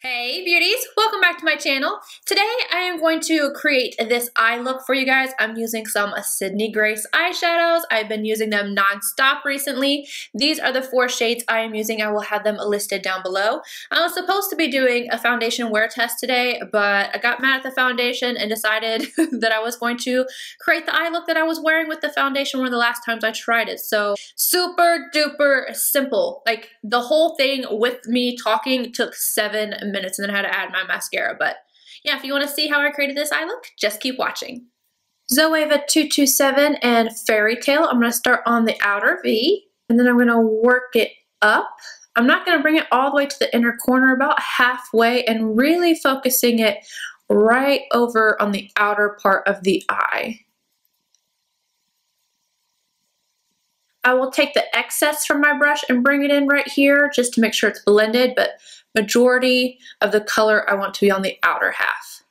Hey beauties, welcome back to my channel. Today I am going to create this eye look for you guys. I'm using some Sydney Grace eyeshadows. I've been using them non-stop recently. These are the 4 shades I am using. I will have them listed down below. I was supposed to be doing a foundation wear test today, but I got mad at the foundation and decided that I was going to create the eye look that I was wearing with the foundation one of the last times I tried it. So super duper simple. Like the whole thing with me talking took 7 minutes and then I had to add my mascara. But yeah, if you want to see how I created this eye look, just keep watching. Zoeva 227 and Fairytale. I'm going to start on the outer V and then I'm going to work it up. I'm not going to bring it all the way to the inner corner, about halfway, and really focusing it right over on the outer part of the eye. I will take the excess from my brush and bring it in right here just to make sure it's blended, but majority of the color I want to be on the outer half.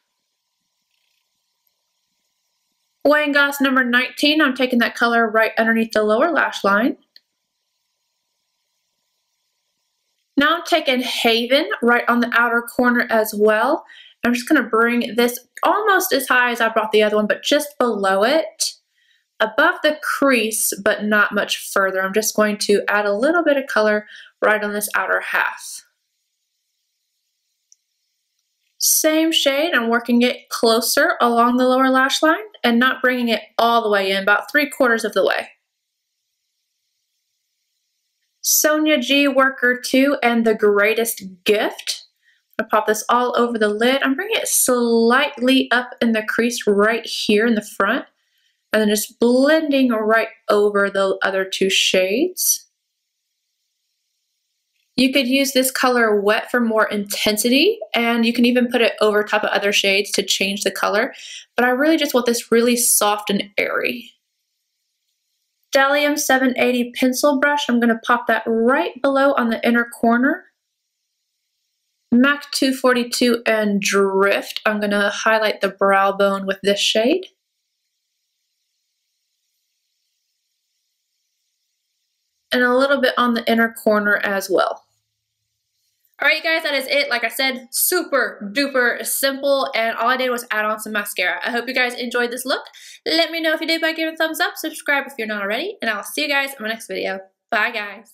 Weighing Goss number 19, I'm taking that color right underneath the lower lash line. Now I'm taking Haven right on the outer corner as well. I'm just going to bring this almost as high as I brought the other one, but just below it. Above the crease, but not much further. I'm just going to add a little bit of color right on this outer half. Same shade, I'm working it closer along the lower lash line and not bringing it all the way in, about 3/4 of the way. Soniaji Worker 2 and The Greatest Gift. I'm going to pop this all over the lid. I'm bringing it slightly up in the crease right here in the front. And then just blending right over the other 2 shades. You could use this color wet for more intensity, and you can even put it over top of other shades to change the color. But I really just want this really soft and airy. Stellium 780 pencil brush, I'm going to pop that right below on the inner corner. MAC 242 and Drift, I'm going to highlight the brow bone with this shade. And a little bit on the inner corner as well. Alright guys, that is it. Like I said, super duper simple, and all I did was add on some mascara. I hope you guys enjoyed this look. Let me know if you did by giving a thumbs up, subscribe if you're not already, and I'll see you guys in my next video. Bye guys.